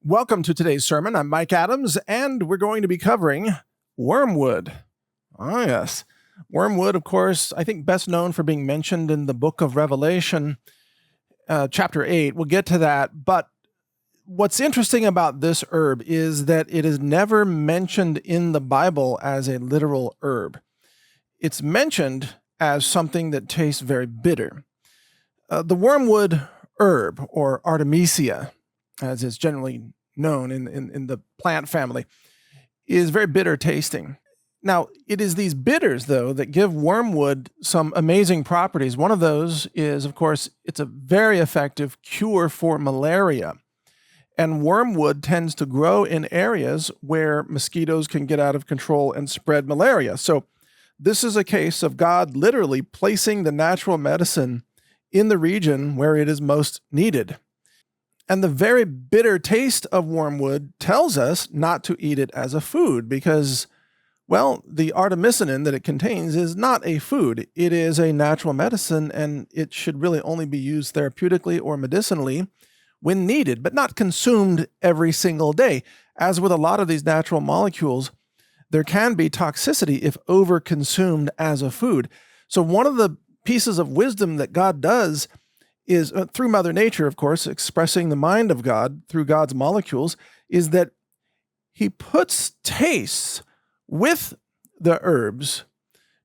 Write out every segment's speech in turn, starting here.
Welcome to today's sermon. I'm Mike Adams, and we're going to be covering wormwood. Ah, yes. Wormwood, of course, I think best known for being mentioned in the book of Revelation, chapter 8. We'll get to that. But what's interesting about this herb is that it is never mentioned in the Bible as a literal herb. It's mentioned as something that tastes very bitter. The wormwood herb, or Artemisia, as is generally known in the plant family, is very bitter tasting. Now, it is these bitters, though, that give wormwood some amazing properties. One of those is, of course, it's a very effective cure for malaria. And wormwood tends to grow in areas where mosquitoes can get out of control and spread malaria. So this is a case of God literally placing the natural medicine in the region where it is most needed. And the very bitter taste of wormwood tells us not to eat it as a food because, well, the artemisinin that it contains is not a food. It is a natural medicine, and it should really only be used therapeutically or medicinally when needed, but not consumed every single day. As with a lot of these natural molecules, there can be toxicity if over-consumed as a food. So one of the pieces of wisdom that God does is, through Mother Nature, of course, expressing the mind of God through God's molecules, is that he puts tastes with the herbs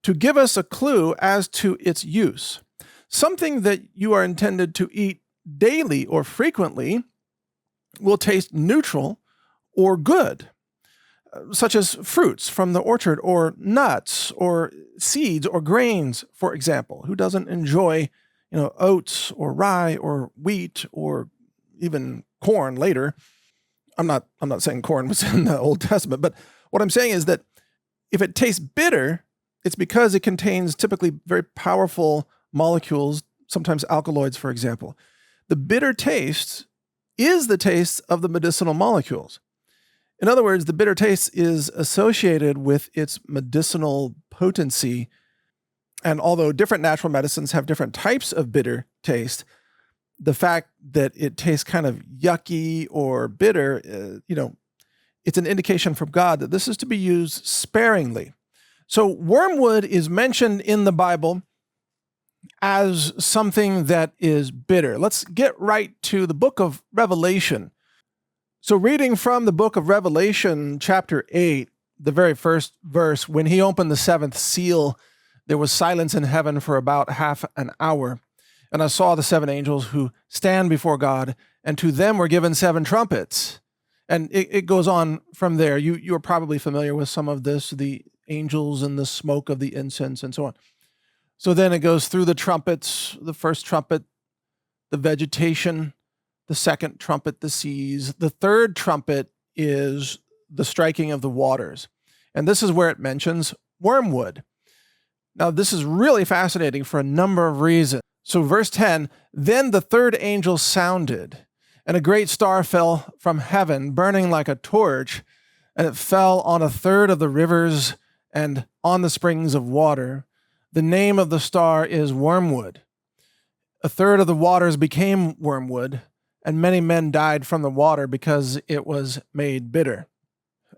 to give us a clue as to its use. Something that you are intended to eat daily or frequently will taste neutral or good, such as fruits from the orchard or nuts or seeds or grains, for example. Who doesn't enjoy oats or rye or wheat or even corn later? I'm not saying corn was in the Old Testament, but what I'm saying is that if it tastes bitter, it's because it contains typically very powerful molecules, sometimes alkaloids, for example. The bitter taste is the taste of the medicinal molecules. In other words, the bitter taste is associated with its medicinal potency. And although different natural medicines have different types of bitter taste, the fact that it tastes kind of yucky or bitter, it's an indication from God that this is to be used sparingly. So wormwood is mentioned in the Bible as something that is bitter. Let's get right to the book of Revelation. So reading from the book of Revelation, chapter 8, the very first verse, when he opened the seventh seal, there was silence in heaven for about half an hour. And I saw the seven angels who stand before God, and to them were given seven trumpets. And it goes on from there. You're probably familiar with some of this, the angels and the smoke of the incense and so on. So then it goes through the trumpets, the first trumpet, the vegetation, the second trumpet, the seas. The third trumpet is the striking of the waters. And this is where it mentions wormwood. Now, this is really fascinating for a number of reasons. So verse 10, then the third angel sounded, and a great star fell from heaven, burning like a torch, and it fell on a third of the rivers and on the springs of water. The name of the star is Wormwood. A third of the waters became wormwood, and many men died from the water because it was made bitter.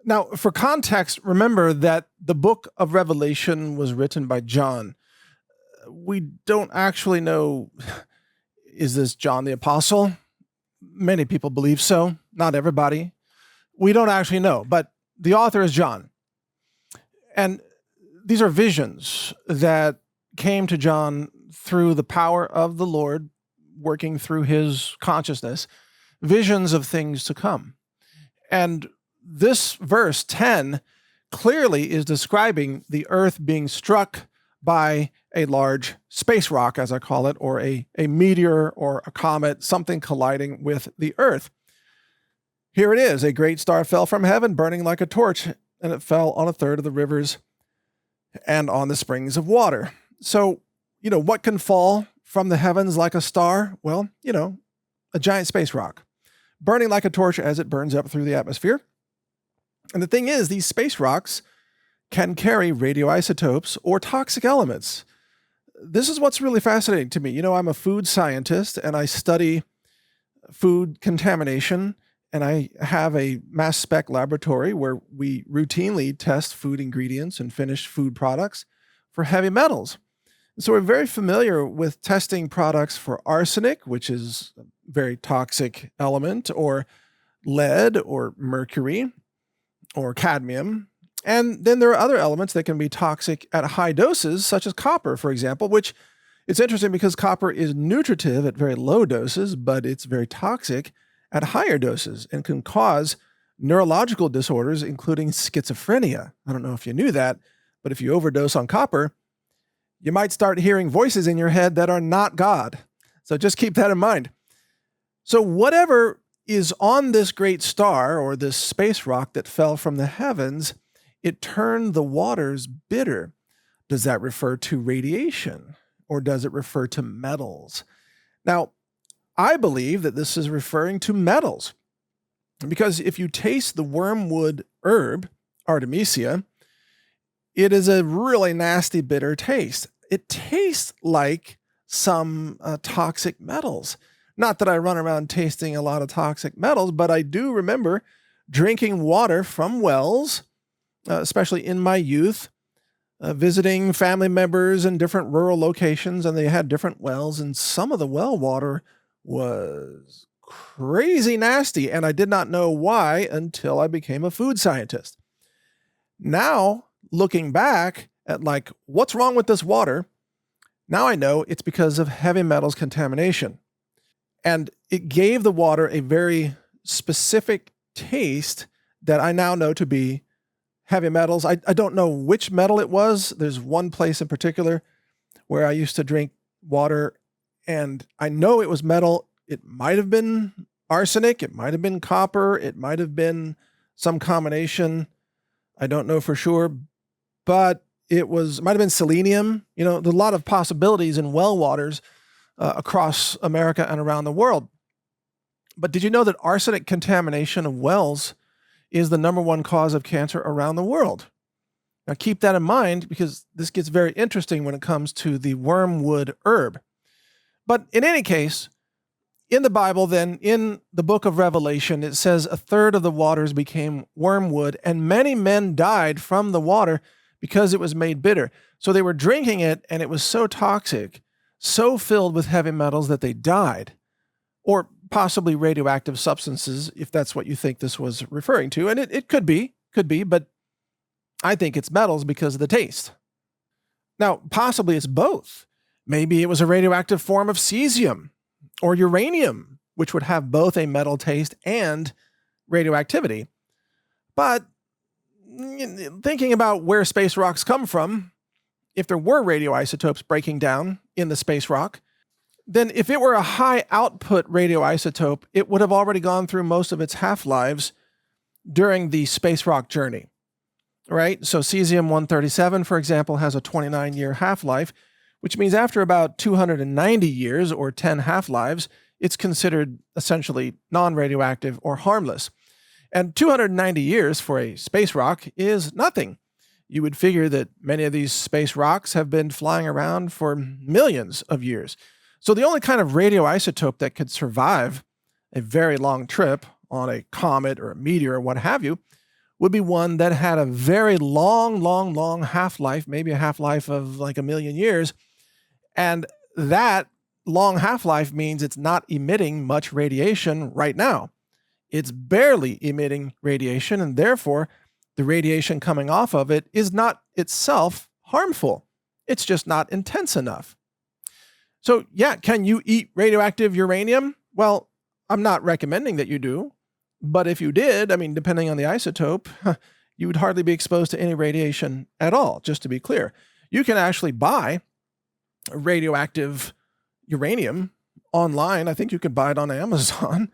Now, for context, remember that the book of Revelation was written by John. We don't actually know, is this John the Apostle? Many people believe so, not everybody. We don't actually know, but the author is John. And these are visions that came to John through the power of the Lord working through his consciousness, visions of things to come. And this verse 10 clearly is describing the earth being struck by a large space rock, as I call it, or a meteor or a comet, something colliding with the earth. Here it is. A great star fell from heaven, burning like a torch, and it fell on a third of the rivers and on the springs of water. So, what can fall from the heavens like a star? Well, a giant space rock, burning like a torch as it burns up through the atmosphere. And the thing is, these space rocks can carry radioisotopes or toxic elements. This is what's really fascinating to me. I'm a food scientist and I study food contamination and I have a mass spec laboratory where we routinely test food ingredients and finished food products for heavy metals. So we're very familiar with testing products for arsenic, which is a very toxic element, or lead, or mercury, or cadmium. And then there are other elements that can be toxic at high doses, such as copper, for example, which it's interesting because copper is nutritive at very low doses, but it's very toxic at higher doses and can cause neurological disorders, including schizophrenia. I don't know if you knew that, but if you overdose on copper, you might start hearing voices in your head that are not God. So just keep that in mind. So whatever is on this great star or this space rock that fell from the heavens, it turned the waters bitter. Does that refer to radiation, or does it refer to metals? Now, I believe that this is referring to metals, because if you taste the wormwood herb, Artemisia, it is a really nasty, bitter taste. It tastes like some toxic metals. Not that I run around tasting a lot of toxic metals, but I do remember drinking water from wells, especially in my youth, visiting family members in different rural locations, and they had different wells, and some of the well water was crazy nasty, and I did not know why until I became a food scientist. Now, looking back at what's wrong with this water, now I know it's because of heavy metals contamination. And it gave the water a very specific taste that I now know to be heavy metals. I don't know which metal it was. There's one place in particular where I used to drink water, and I know it was metal. It might have been arsenic. It might have been copper. It might have been some combination. I don't know for sure, but it might have been selenium. There's a lot of possibilities in well waters across America and around the world. But did you know that arsenic contamination of wells is the #1 cause of cancer around the world? Now keep that in mind, because this gets very interesting when it comes to the wormwood herb. But in any case, in the Bible, then, in the book of Revelation, it says 1/3 of the waters became wormwood, and many men died from the water because it was made bitter. So they were drinking it, and it was so toxic, so filled with heavy metals that they died, or possibly radioactive substances, if that's what you think this was referring to. And it could be, but I think it's metals because of the taste. Now, possibly it's both. Maybe it was a radioactive form of cesium or uranium, which would have both a metal taste and radioactivity. But thinking about where space rocks come from, if there were radioisotopes breaking down in the space rock, then if it were a high output radioisotope, it would have already gone through most of its half-lives during the space rock journey, right? So cesium-137, for example, has a 29-year half-life, which means after about 290 years, or 10 half-lives, it's considered essentially non-radioactive or harmless. And 290 years for a space rock is nothing. You would figure that many of these space rocks have been flying around for millions of years. So the only kind of radioisotope that could survive a very long trip on a comet or a meteor or what have you would be one that had a very long half-life, maybe a half-life of like 1,000,000 years. And that long half-life means it's not emitting much radiation right now. It's barely emitting radiation, and therefore the radiation coming off of it is not itself harmful. It's just not intense enough. So yeah, can you eat radioactive uranium? Well, I'm not recommending that you do, but if you did, depending on the isotope, you would hardly be exposed to any radiation at all, just to be clear. You can actually buy radioactive uranium online. I think you could buy it on Amazon,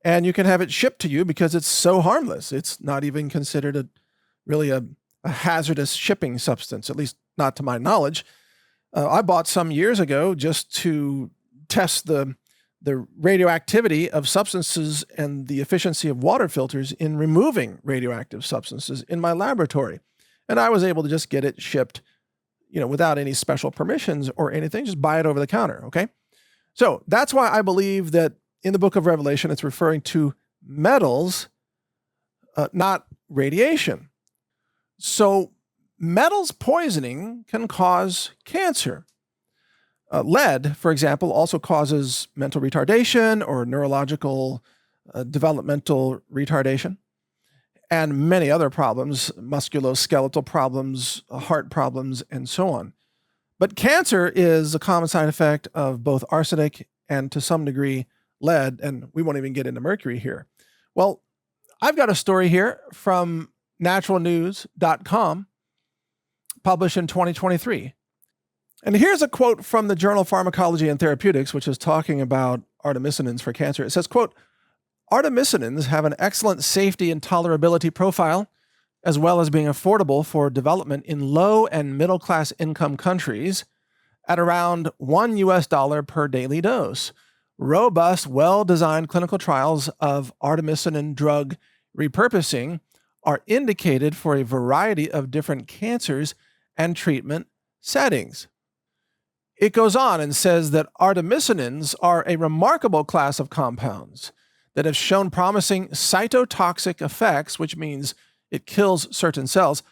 and you can have it shipped to you because it's so harmless. It's not even considered really a hazardous shipping substance, at least not to my knowledge. I bought some years ago just to test the radioactivity of substances and the efficiency of water filters in removing radioactive substances in my laboratory. And I was able to just get it shipped, without any special permissions or anything, just buy it over the counter, okay? So that's why I believe that in the book of Revelation, it's referring to metals, not radiation. So metals poisoning can cause cancer. Lead, for example, also causes mental retardation or neurological developmental retardation, and many other problems, musculoskeletal problems, heart problems, and so on. But cancer is a common side effect of both arsenic and, to some degree, lead, and we won't even get into mercury here. Well, I've got a story here from naturalnews.com, published in 2023. And here's a quote from the journal Pharmacology and Therapeutics, which is talking about artemisinin for cancer. It says, quote, "Artemisinins have an excellent safety and tolerability profile, as well as being affordable for development in low and middle class income countries at around $1 per daily dose. Robust, well-designed clinical trials of artemisinin drug repurposing are indicated for a variety of different cancers and treatment settings." It goes on and says that artemisinins are a remarkable class of compounds that have shown promising cytotoxic effects, which means it kills certain cells,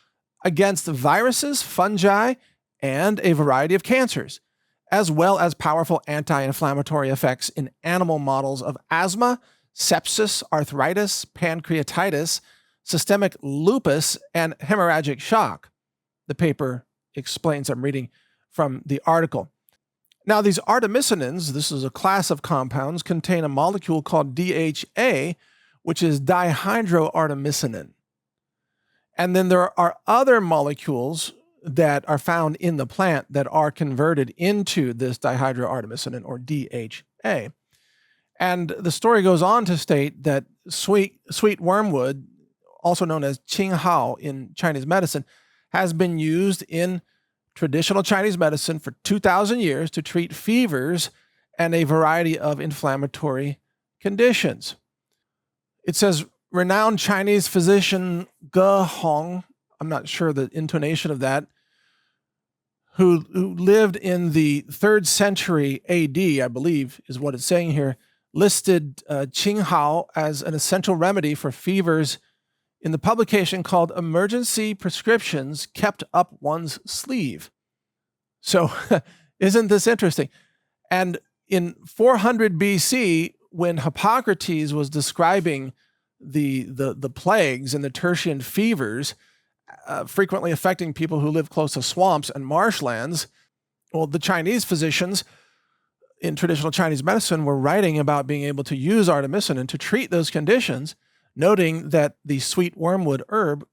against viruses, fungi, and a variety of cancers, as well as powerful anti-inflammatory effects in animal models of asthma, sepsis, arthritis, pancreatitis, systemic lupus, and hemorrhagic shock. The paper explains, I'm reading from the article. Now, these artemisinins, this is a class of compounds, contain a molecule called DHA, which is dihydroartemisinin. And then there are other molecules that are found in the plant that are converted into this dihydroartemisinin, or DHA. And the story goes on to state that sweet wormwood, also known as qinghao in Chinese medicine, has been used in traditional Chinese medicine for 2,000 years to treat fevers and a variety of inflammatory conditions. It says renowned Chinese physician Ge Hong, I'm not sure the intonation of that, who lived in the 3rd century AD, I believe is what it's saying here, listed qinghao as an essential remedy for fevers in the publication called Emergency Prescriptions Kept Up One's Sleeve. So isn't this interesting? And in 400 BC, when Hippocrates was describing the plagues and the tertian fevers frequently affecting people who live close to swamps and marshlands, well, the Chinese physicians in traditional Chinese medicine were writing about being able to use artemisinin to treat those conditions, noting that the sweet wormwood herb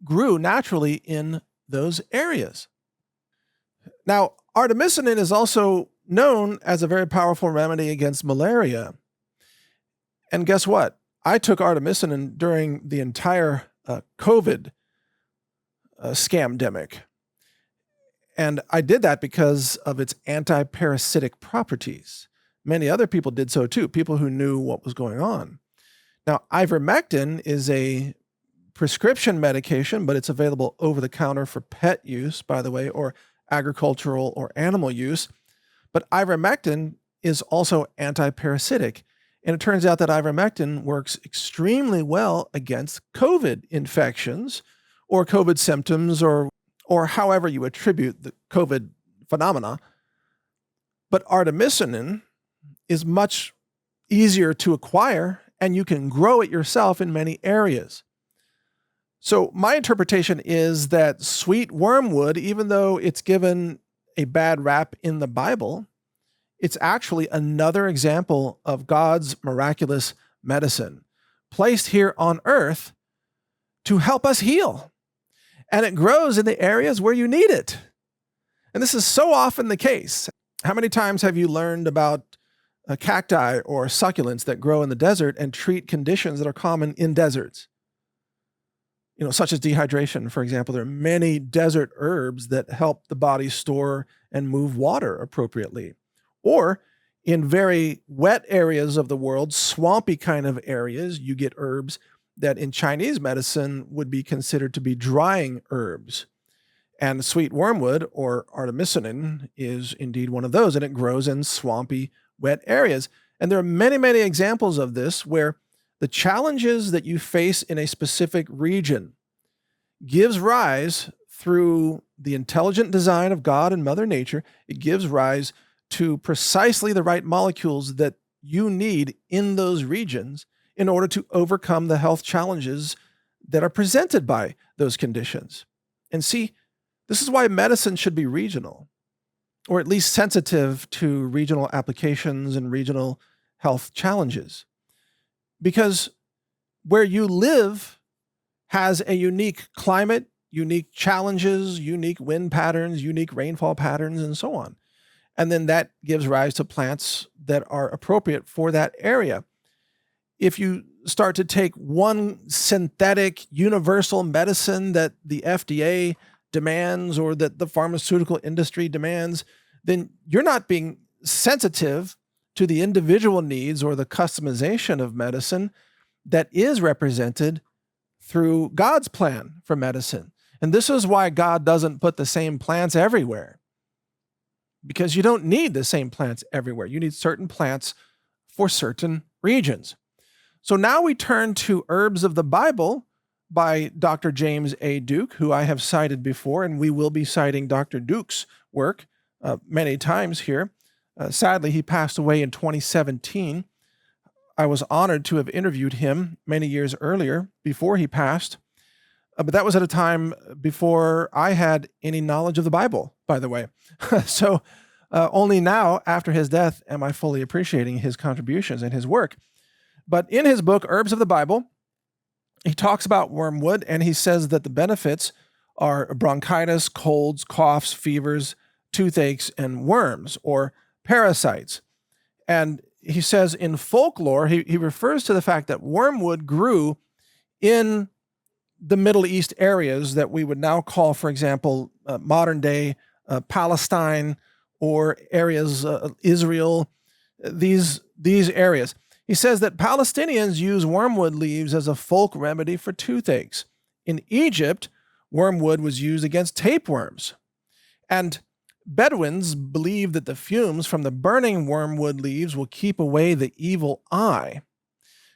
grew naturally in those areas. Now, artemisinin is also known as a very powerful remedy against malaria. And guess what? I took artemisinin during the entire COVID scamdemic. And I did that because of its anti-parasitic properties. Many other people did so too, people who knew what was going on. Now, ivermectin is a prescription medication, but it's available over the counter for pet use, by the way, or agricultural or animal use. But ivermectin is also anti-parasitic. And it turns out that ivermectin works extremely well against COVID infections or COVID symptoms or however you attribute the COVID phenomena. But artemisinin is much easier to acquire, and you can grow it yourself in many areas. So my interpretation is that sweet wormwood, even though it's given a bad rap in the Bible, it's actually another example of God's miraculous medicine placed here on earth to help us heal. And it grows in the areas where you need it. And this is so often the case. How many times have you learned about cacti or succulents that grow in the desert and treat conditions that are common in deserts? You know, such as dehydration, for example. There are many desert herbs that help the body store and move water appropriately. Or in very wet areas of the world, swampy kind of areas, you get herbs that in Chinese medicine would be considered to be drying herbs. And sweet wormwood, or artemisinin, is indeed one of those, and it grows in swampy, wet areas. And there are many, many examples of this where The challenges that you face in a specific region gives rise, through the intelligent design of God and Mother Nature, it gives rise to precisely the right molecules that you need in those regions in order to overcome the health challenges that are presented by those conditions. And see, this is why medicine should be regional, or at least sensitive to regional applications and regional health challenges. Because where you live has a unique climate, unique challenges, unique wind patterns, unique rainfall patterns, and so on. And then that gives rise to plants that are appropriate for that area. If you start to take one synthetic universal medicine that the FDA demands or that the pharmaceutical industry demands, then you're not being sensitive to the individual needs or the customization of medicine that is represented through God's plan for medicine. And this is why God doesn't put the same plants everywhere, because you don't need the same plants everywhere. You need certain plants for certain regions. So now we turn to Herbs of the Bible by Dr. James A. Duke, who I have cited before, and we will be citing Dr. Duke's work many times here. Sadly, he passed away in 2017. I was honored to have interviewed him many years earlier before he passed. But that was at a time before I had any knowledge of the Bible, by the way. So only now, after his death, am I fully appreciating his contributions and his work. But in his book, Herbs of the Bible, he talks about wormwood, and he says that the benefits are bronchitis, colds, coughs, fevers, toothaches, and worms, or parasites. And he says in folklore, he refers to the fact that wormwood grew in the Middle East areas that we would now call, for example, modern-day Palestine, or areas, Israel, these areas. He says that Palestinians use wormwood leaves as a folk remedy for toothaches. In Egypt, wormwood was used against tapeworms. And Bedouins believe that the fumes from the burning wormwood leaves will keep away the evil eye.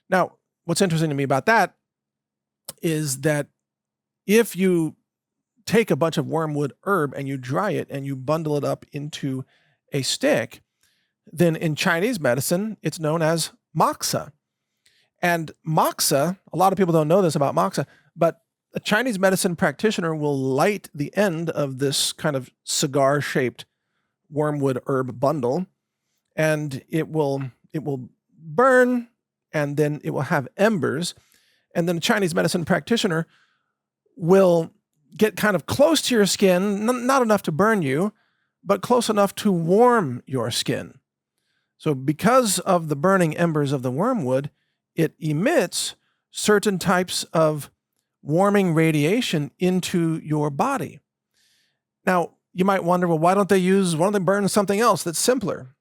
Now, what's interesting to me about that is that if you take a bunch of wormwood herb and you dry it and you bundle it up into a stick, then in Chinese medicine, it's known as moxa. And moxa, a lot of people don't know this about moxa, but a Chinese medicine practitioner will light the end of this kind of cigar-shaped wormwood herb bundle, and it will burn, and then it will have embers. And then a Chinese medicine practitioner will get kind of close to your skin, not enough to burn you, but close enough to warm your skin. So because of the burning embers of the wormwood, it emits certain types of warming radiation into your body. Now, you might wonder, well, why don't they burn something else that's simpler?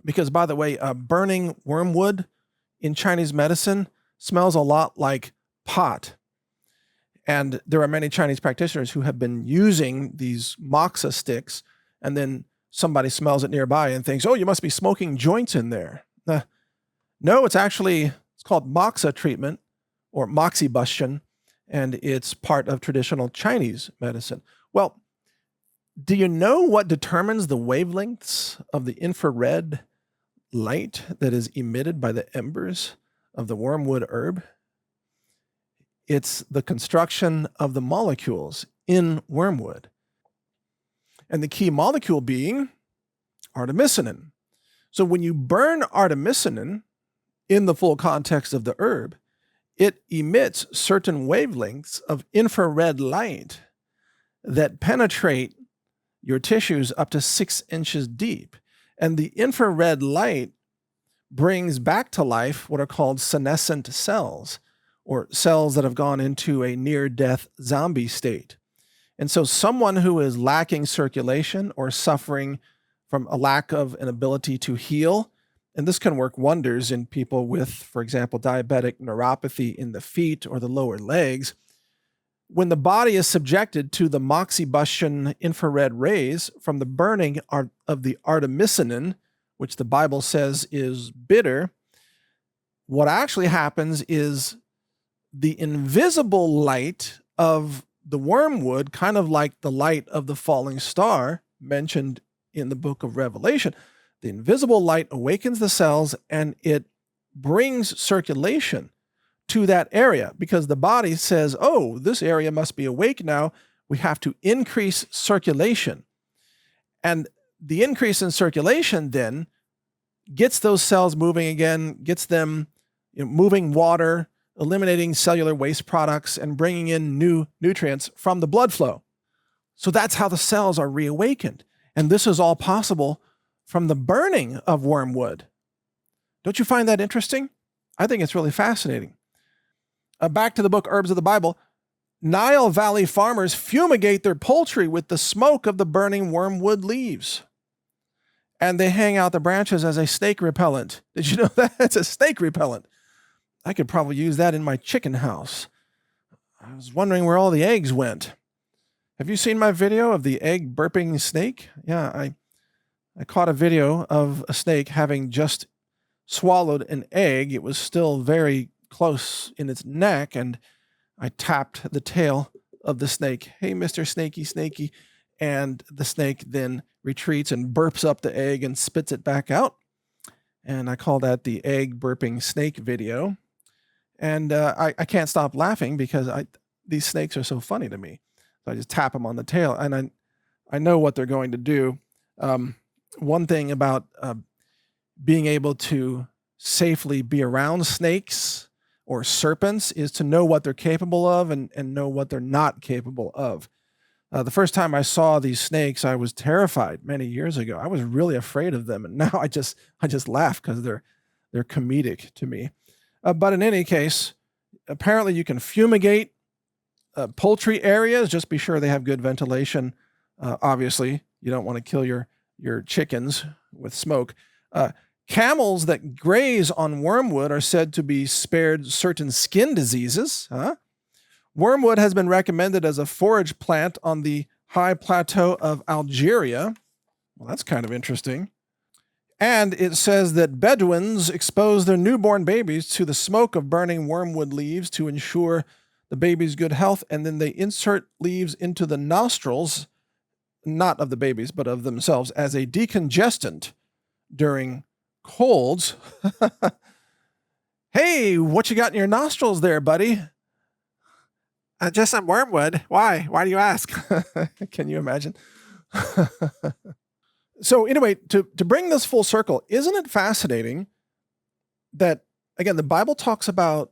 Because, by the way, burning wormwood in Chinese medicine smells a lot like pot. And there are many Chinese practitioners who have been using these moxa sticks, and then somebody smells it nearby and thinks, oh, you must be smoking joints in there. No, it's called moxa treatment, or moxibustion, and it's part of traditional Chinese medicine. Well, do you know what determines the wavelengths of the infrared light that is emitted by the embers of the wormwood herb? It's the construction of the molecules in wormwood. And the key molecule being artemisinin. So when you burn artemisinin in the full context of the herb, it emits certain wavelengths of infrared light that penetrate your tissues up to 6 inches deep. And the infrared light brings back to life what are called senescent cells, or cells that have gone into a near-death zombie state. And so someone who is lacking circulation or suffering from a lack of an ability to heal, and this can work wonders in people with, for example, diabetic neuropathy in the feet or the lower legs. When the body is subjected to the moxibustion infrared rays from the burning of the artemisinin, which the Bible says is bitter, What actually happens is the invisible light of the wormwood, kind of like the light of the falling star mentioned in the book of Revelation, the invisible light awakens the cells and it brings circulation to that area because the body says, oh, this area must be awake now. We have to increase circulation. And the increase in circulation then gets those cells moving again, gets them moving water, eliminating cellular waste products, and bringing in new nutrients from the blood flow. So that's how the cells are reawakened. And this is all possible from the burning of wormwood. Don't you find that interesting? I think it's really fascinating. Back to the book Herbs of the Bible. Nile Valley farmers fumigate their poultry with the smoke of the burning wormwood leaves. And they hang out the branches as a snake repellent. Did you know that? It's a snake repellent. I could probably use that in my chicken house. I was wondering where all the eggs went. Have you seen my video of the egg burping snake? Yeah, I caught a video of a snake having just swallowed an egg. It was still very close in its neck, and I tapped the tail of the snake. Hey, Mr. Snakey, Snakey. And the snake then retreats and burps up the egg and spits it back out. And I call that the egg burping snake video. And I can't stop laughing because these snakes are so funny to me. So I just tap them on the tail, and I know what they're going to do. One thing about being able to safely be around snakes or serpents is to know what they're capable of and know what they're not capable of. The first time I saw these snakes, I was terrified many years ago. I was really afraid of them, and now I just laugh because they're comedic to me. But in any case, apparently you can fumigate poultry areas. Just be sure they have good ventilation. Obviously, you don't want to kill your chickens with smoke. Camels that graze on wormwood are said to be spared certain skin diseases. Wormwood has been recommended as a forage plant on the high plateau of Algeria. Well, that's kind of interesting. And it says that Bedouins expose their newborn babies to the smoke of burning wormwood leaves to ensure the baby's good health, and then they insert leaves into the nostrils, not of the babies, but of themselves, as a decongestant during colds. Hey, what you got in your nostrils there, buddy? Just some wormwood. Why? Why do you ask? Can you imagine? So anyway, to bring this full circle, isn't it fascinating that, again, the Bible talks about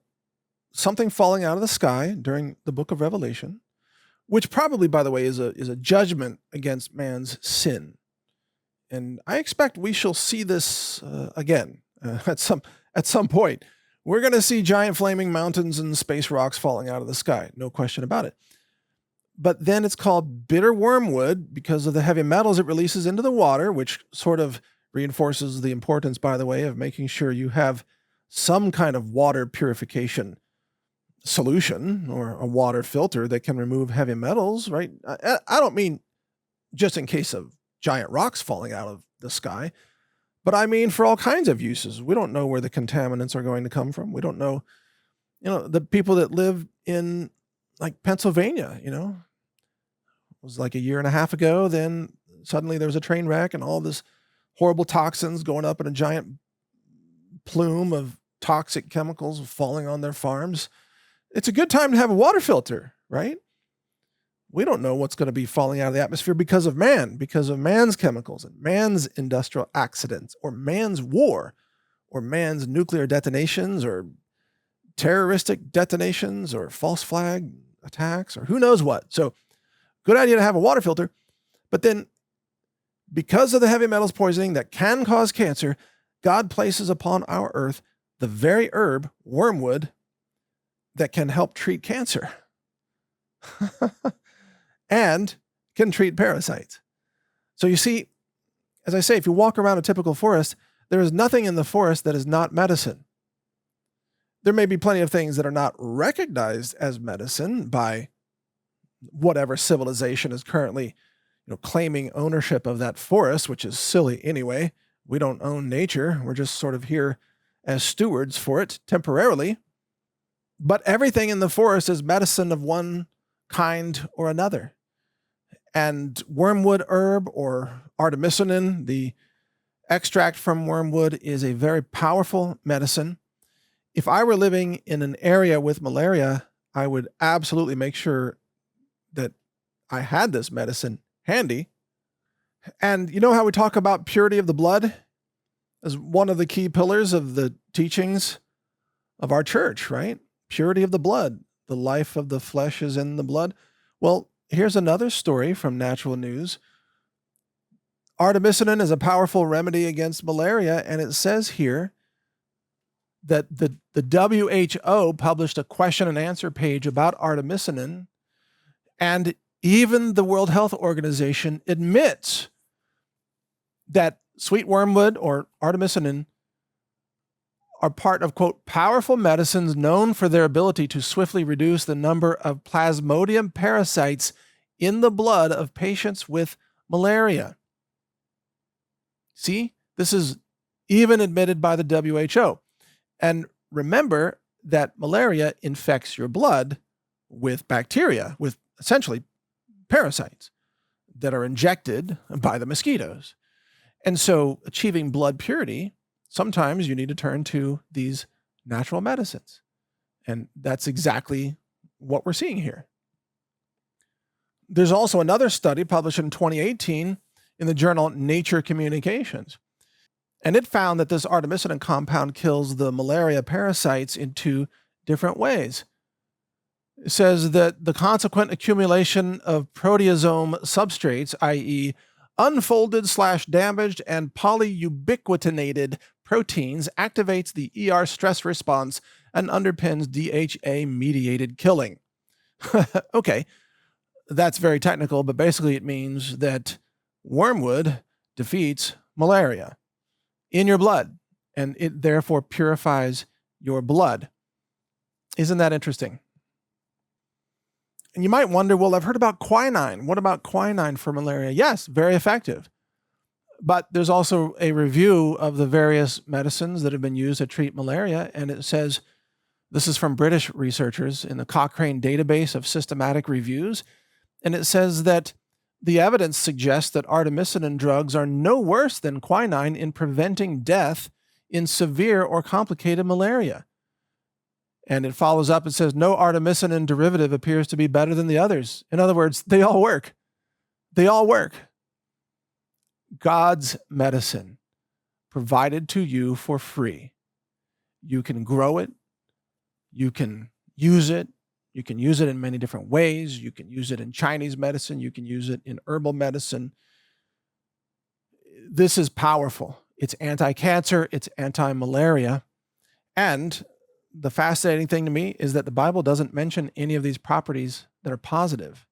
something falling out of the sky during the book of Revelation, which probably, by the way, is a judgment against man's sin. And I expect we shall see this again at some point. We're going to see giant flaming mountains and space rocks falling out of the sky. No question about it. But then it's called bitter wormwood because of the heavy metals it releases into the water, which sort of reinforces the importance, by the way, of making sure you have some kind of water purification solution or a water filter that can remove heavy metals, right? I don't mean just in case of giant rocks falling out of the sky, but I mean for all kinds of uses. We don't know where the contaminants are going to come from. We don't know, the people that live in like Pennsylvania, it was like a year and a half ago. Then suddenly there was a train wreck and all this horrible toxins going up in a giant plume of toxic chemicals falling on their farms. It's a good time to have a water filter, right? We don't know what's going to be falling out of the atmosphere because of man, because of man's chemicals and man's industrial accidents or man's war or man's nuclear detonations or terroristic detonations or false flag attacks or who knows what. So good idea to have a water filter. But then because of the heavy metals poisoning that can cause cancer, God places upon our earth the very herb, wormwood, that can help treat cancer and can treat parasites. So you see, as I say, if you walk around a typical forest, there is nothing in the forest that is not medicine. There may be plenty of things that are not recognized as medicine by whatever civilization is currently, claiming ownership of that forest, which is silly anyway. We don't own nature. We're just sort of here as stewards for it temporarily, but everything in the forest is medicine of one kind or another. And wormwood herb, or artemisinin, the extract from wormwood, is a very powerful medicine. If I were living in an area with malaria, I would absolutely make sure that I had this medicine handy. And you know how we talk about purity of the blood as one of the key pillars of the teachings of our church, right? Purity of the blood. The life of the flesh is in the blood. Well, here's another story from Natural News. Artemisinin is a powerful remedy against malaria, and it says here that the WHO published a question and answer page about artemisinin, and even the World Health Organization admits that sweet wormwood or artemisinin are part of, quote, powerful medicines known for their ability to swiftly reduce the number of plasmodium parasites in the blood of patients with malaria. See, this is even admitted by the WHO. And remember that malaria infects your blood with bacteria, with essentially parasites that are injected by the mosquitoes. And so achieving blood purity, sometimes you need to turn to these natural medicines. And that's exactly what we're seeing here. There's also another study published in 2018 in the journal Nature Communications. And it found that this artemisinin compound kills the malaria parasites in two different ways. It says that the consequent accumulation of proteasome substrates, i.e., unfolded/damaged and polyubiquitinated proteins, activates the ER stress response and underpins DHA-mediated killing. Okay, that's very technical, but basically it means that wormwood defeats malaria in your blood, and it therefore purifies your blood. Isn't that interesting? And you might wonder, well, I've heard about quinine. What about quinine for malaria? Yes, very effective. But there's also a review of the various medicines that have been used to treat malaria, and it says, this is from British researchers in the Cochrane database of systematic reviews, and it says that the evidence suggests that artemisinin drugs are no worse than quinine in preventing death in severe or complicated malaria. And it follows up and says, no artemisinin derivative appears to be better than the others. In other words, they all work. They all work. God's medicine provided to you for free. You can grow it. You can use it. You can use it in many different ways. You can use it in Chinese medicine. You can use it in herbal medicine. This is powerful. It's anti-cancer. It's anti-malaria. And the fascinating thing to me is that the Bible doesn't mention any of these properties that are positive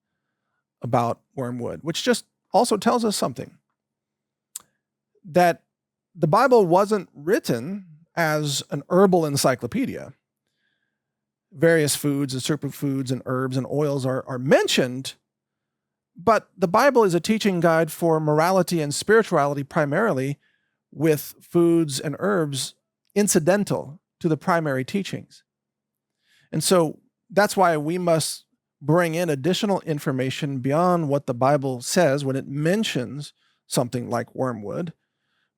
about wormwood, which just also tells us something. That the Bible wasn't written as an herbal encyclopedia. Various foods and superfoods and herbs and oils are mentioned, but the Bible is a teaching guide for morality and spirituality primarily, with foods and herbs incidental to the primary teachings. And so that's why we must bring in additional information beyond what the Bible says when it mentions something like wormwood.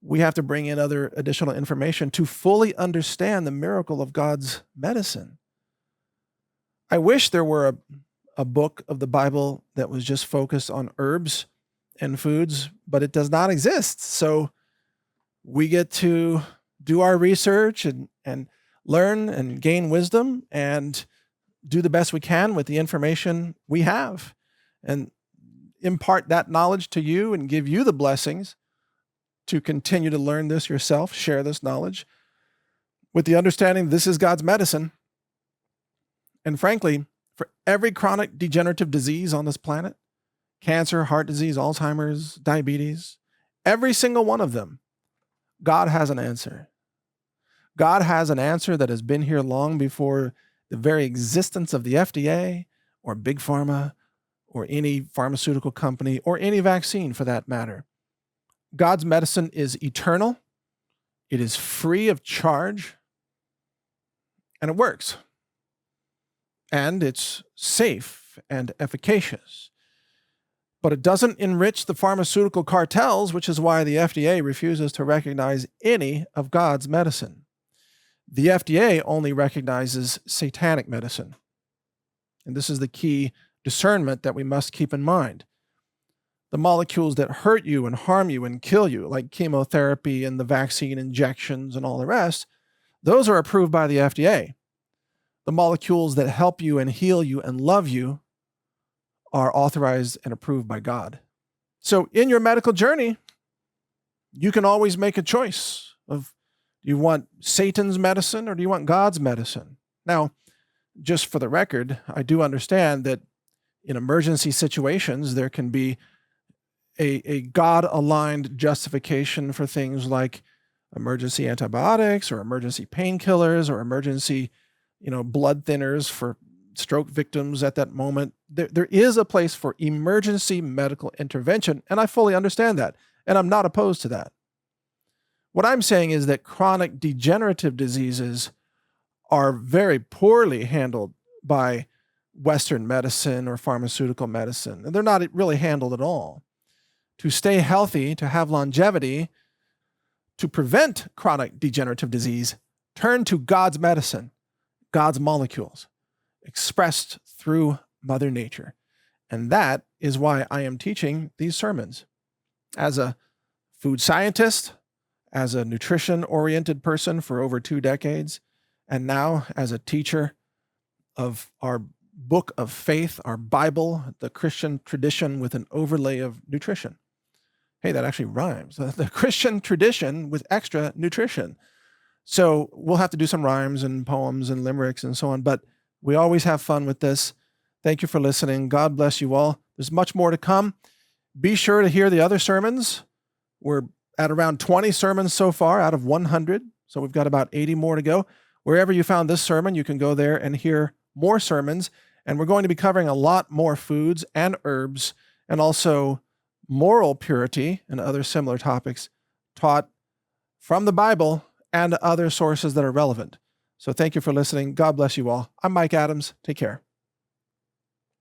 We have to bring in other additional information to fully understand the miracle of God's medicine. I wish there were a book of the Bible that was just focused on herbs and foods, but it does not exist. So we get to do our research and learn and gain wisdom and do the best we can with the information we have and impart that knowledge to you and give you the blessings to continue to learn this yourself, share this knowledge with the understanding this is God's medicine. And frankly, for every chronic degenerative disease on this planet, cancer, heart disease, Alzheimer's, diabetes, every single one of them, God has an answer. God has an answer that has been here long before the very existence of the FDA or Big Pharma or any pharmaceutical company or any vaccine for that matter. God's medicine is eternal. It is free of charge. and it works. And it's safe and efficacious. But it doesn't enrich the pharmaceutical cartels, which is why the FDA refuses to recognize any of God's medicine. The FDA only recognizes satanic medicine. And this is the key discernment that we must keep in mind. The molecules that hurt you and harm you and kill you, like chemotherapy and the vaccine injections and all the rest, those are approved by the FDA. The molecules that help you and heal you and love you are authorized and approved by God. So in your medical journey, you can always make a choice of, do you want Satan's medicine or do you want God's medicine? Now, just for the record, I do understand that in emergency situations, there can be a God-aligned justification for things like emergency antibiotics or emergency painkillers or emergency, blood thinners for stroke victims at that moment. There is a place for emergency medical intervention, and I fully understand that, and I'm not opposed to that. What I'm saying is that chronic degenerative diseases are very poorly handled by Western medicine or pharmaceutical medicine, and they're not really handled at all. To stay healthy, to have longevity, to prevent chronic degenerative disease, turn to God's medicine, God's molecules, expressed through Mother Nature. And that is why I am teaching these sermons. As a food scientist, as a nutrition-oriented person for over 2 decades, and now as a teacher of our book of faith, our Bible, the Christian tradition with an overlay of nutrition. Hey, that actually rhymes. The Christian tradition with extra nutrition. So we'll have to do some rhymes and poems and limericks and so on, but we always have fun with this. Thank you for listening. God bless you all. There's much more to come. Be sure to hear the other sermons. We're at around 20 sermons so far out of 100, so we've got about 80 more to go. Wherever you found this sermon, you can go there and hear more sermons, and we're going to be covering a lot more foods and herbs, and also moral purity and other similar topics taught from the Bible and other sources that are relevant. So thank you for listening. God bless you all. I'm Mike Adams. Take care.